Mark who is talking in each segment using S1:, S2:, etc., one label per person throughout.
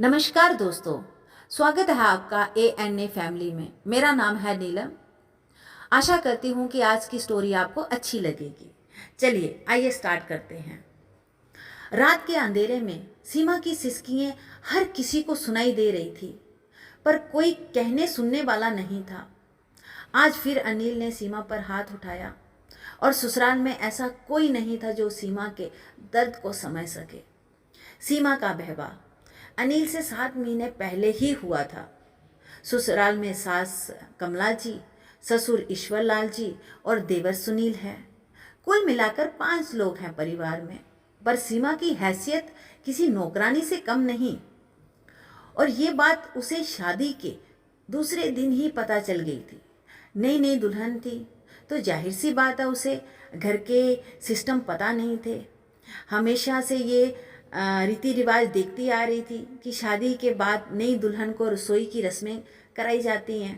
S1: नमस्कार दोस्तों, स्वागत है आपका ए फैमिली में। मेरा नाम है नीलम। आशा करती हूँ कि आज की स्टोरी आपको अच्छी लगेगी। चलिए आइए स्टार्ट करते हैं। रात के अंधेरे में सीमा की सिसकियाँ हर किसी को सुनाई दे रही थी, पर कोई कहने सुनने वाला नहीं था। आज फिर अनिल ने सीमा पर हाथ उठाया और ससुराल में ऐसा कोई नहीं था जो सीमा के दर्द को समझ सके। सीमा का बहवा अनिल से 7 महीने पहले ही हुआ था। ससुराल में सास कमला जी, ससुर ईश्वर लाल जी और देवर सुनील है। कुल मिलाकर 5 लोग हैं परिवार में, पर सीमा की हैसियत किसी नौकरानी से कम नहीं। और ये बात उसे शादी के दूसरे दिन ही पता चल गई थी। नई नई दुल्हन थी तो जाहिर सी बात है उसे घर के सिस्टम पता नहीं थे। हमेशा से ये रीति रिवाज देखती आ रही थी कि शादी के बाद नई दुल्हन को रसोई की रस्में कराई जाती हैं।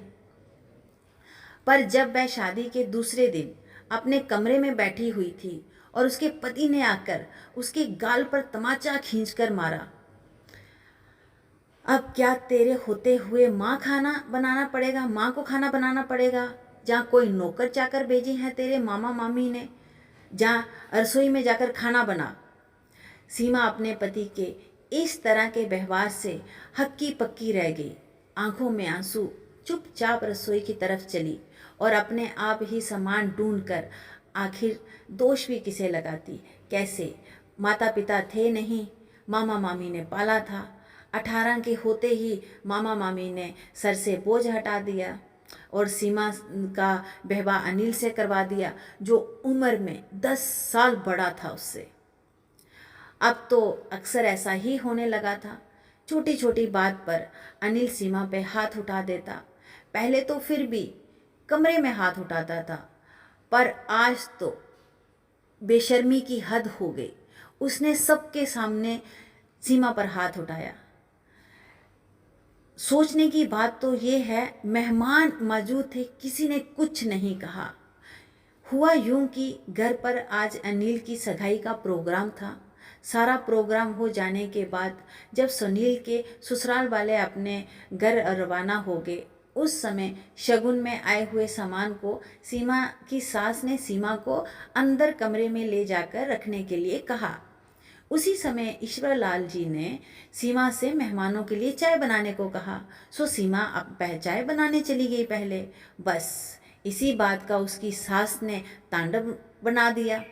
S1: पर जब वह शादी के दूसरे दिन अपने कमरे में बैठी हुई थी और उसके पति ने आकर उसके गाल पर तमाचा खींचकर मारा, अब क्या तेरे होते हुए माँ को खाना बनाना पड़ेगा, जहाँ कोई नौकर चाकर भेजे हैं तेरे मामा मामी ने, जहाँ रसोई में जाकर खाना बना। सीमा अपने पति के इस तरह के व्यवहार से हक्की पक्की रह गई। आंखों में आंसू, चुपचाप रसोई की तरफ चली और अपने आप ही सामान ढूंढकर आखिर दोष भी किसे लगाती, कैसे? माता पिता थे नहीं, मामा मामी ने पाला था। 18 के होते ही मामा मामी ने सर से बोझ हटा दिया और सीमा का विवाह अनिल से करवा दिया, जो उम्र में 10 साल बड़ा था उससे। अब तो अक्सर ऐसा ही होने लगा था। छोटी छोटी बात पर अनिल सीमा पे हाथ उठा देता। पहले तो फिर भी कमरे में हाथ उठाता था, पर आज तो बेशर्मी की हद हो गई। उसने सबके सामने सीमा पर हाथ उठाया। सोचने की बात तो ये है, मेहमान मौजूद थे, किसी ने कुछ नहीं कहा। हुआ यूं कि घर पर आज अनिल की सगाई का प्रोग्राम था। सारा प्रोग्राम हो जाने के बाद जब सुनील के ससुराल वाले अपने घर रवाना हो गए, उस समय शगुन में आए हुए सामान को सीमा की सास ने सीमा को अंदर कमरे में ले जाकर रखने के लिए कहा। उसी समय ईश्वर लाल जी ने सीमा से मेहमानों के लिए चाय बनाने को कहा। सो सीमा अब चाय बनाने चली गई पहले। बस इसी बात का उसकी सास ने तांडव बना दिया।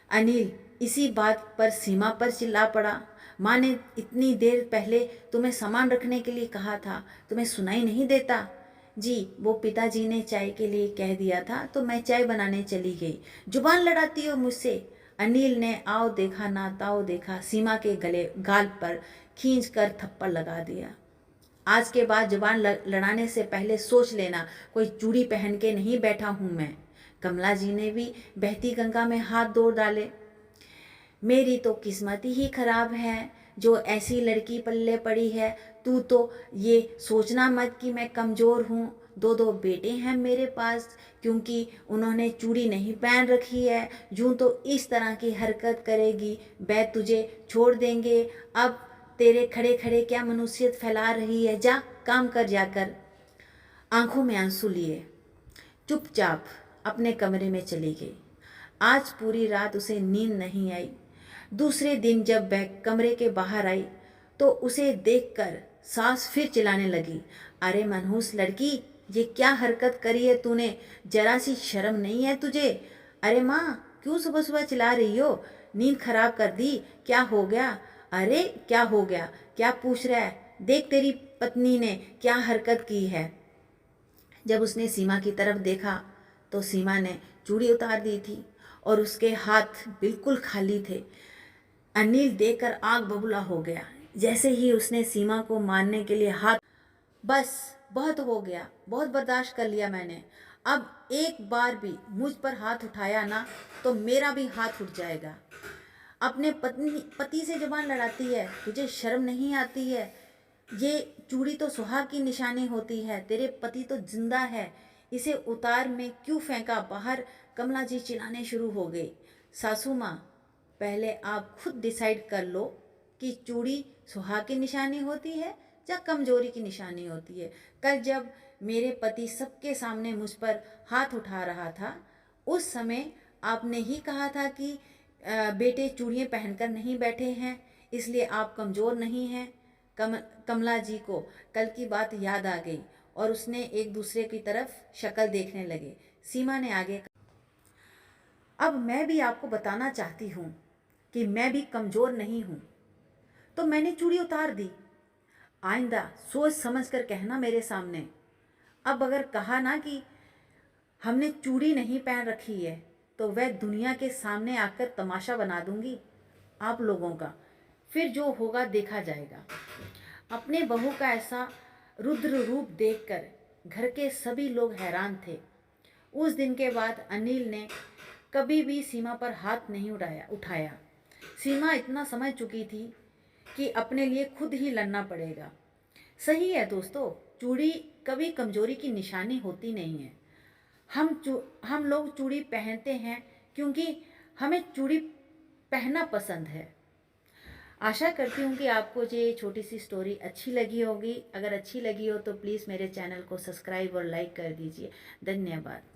S1: अनिल इसी बात पर सीमा पर चिल्ला पड़ा, माँ ने इतनी देर पहले तुम्हें सामान रखने के लिए कहा था, तुम्हें सुनाई नहीं देता? जी, वो पिताजी ने चाय के लिए कह दिया था तो मैं चाय बनाने चली गई। जुबान लड़ाती हो मुझसे? अनिल ने आओ देखा ना ताओ देखा सीमा के गाल पर खींच कर थप्पड़ लगा दिया। आज के बाद जुबान लड़ाने से पहले सोच लेना, कोई चूड़ी पहन के नहीं बैठा हूँ मैं। कमला जी ने भी बहती गंगा में हाथ धो डाले। मेरी तो किस्मत ही खराब है जो ऐसी लड़की पल्ले पड़ी है। तू तो ये सोचना मत कि मैं कमज़ोर हूँ। 2 बेटे हैं मेरे पास, क्योंकि उन्होंने चूड़ी नहीं पहन रखी है। यूँ तो इस तरह की हरकत करेगी बै तुझे छोड़ देंगे। अब तेरे खड़े खड़े क्या मनुष्यत फैला रही है, जा काम कर जाकर। आंखों में आंसू लिए चुपचाप अपने कमरे में चली गई। आज पूरी रात उसे नींद नहीं आई। दूसरे दिन जब वह कमरे के बाहर आई तो उसे देखकर सास फिर चिल्लाने लगी, अरे मनहूस लड़की, ये क्या हरकत करी है तूने? जरा सी शर्म नहीं है तुझे? अरे माँ, क्यों सुबह सुबह चिल्ला रही हो? नींद खराब कर दी? क्या हो गया? अरे क्या हो गया, क्या पूछ रहा है? देख तेरी पत्नी ने क्या हरकत की है। जब उसने सीमा की तरफ देखा तो सीमा ने चूड़ी उतार दी थी और उसके हाथ बिल्कुल खाली थे। अनिल देखकर आग बबूला हो गया। जैसे ही उसने सीमा को मारने के लिए हाथ, बस बहुत हो गया, बहुत बर्दाश्त कर लिया मैंने। अब एक बार भी मुझ पर हाथ उठाया ना तो मेरा भी हाथ उठ जाएगा। अपने पति से जुबान लड़ाती है, तुझे शर्म नहीं आती है? ये चूड़ी तो सुहाग की निशानी होती है, तेरे पति तो जिंदा है, इसे उतार में क्यों फेंका बाहर? कमला जी चिल्लाने शुरू हो गई। सासू माँ, पहले आप खुद डिसाइड कर लो कि चूड़ी सुहाग की निशानी होती है या कमजोरी की निशानी होती है। कल जब मेरे पति सबके सामने मुझ पर हाथ उठा रहा था, उस समय आपने ही कहा था कि बेटे चूड़ियाँ पहनकर नहीं बैठे हैं, इसलिए आप कमज़ोर नहीं हैं। कमला जी को कल की बात याद आ गई और उसने एक दूसरे की तरफ शक्ल देखने लगे। सीमा ने आगे कहा, अब मैं भी आपको बताना चाहती हूँ कि मैं भी कमज़ोर नहीं हूँ, तो मैंने चूड़ी उतार दी। आइंदा सोच समझ कर कहना मेरे सामने। अब अगर कहा ना कि हमने चूड़ी नहीं पहन रखी है, तो वह दुनिया के सामने आकर तमाशा बना दूंगी आप लोगों का। फिर जो होगा देखा जाएगा। अपने बहू का ऐसा रुद्र रूप देखकर घर के सभी लोग हैरान थे। उस दिन के बाद अनिल ने कभी भी सीमा पर हाथ नहीं उठाया। सीमा इतना समझ चुकी थी कि अपने लिए खुद ही लड़ना पड़ेगा। सही है दोस्तों, चूड़ी कभी कमजोरी की निशानी होती नहीं है। हम लोग चूड़ी पहनते हैं क्योंकि हमें चूड़ी पहनना पसंद है। आशा करती हूँ कि आपको ये छोटी सी स्टोरी अच्छी लगी होगी। अगर अच्छी लगी हो तो प्लीज़ मेरे चैनल को सब्सक्राइब और लाइक कर दीजिए। धन्यवाद।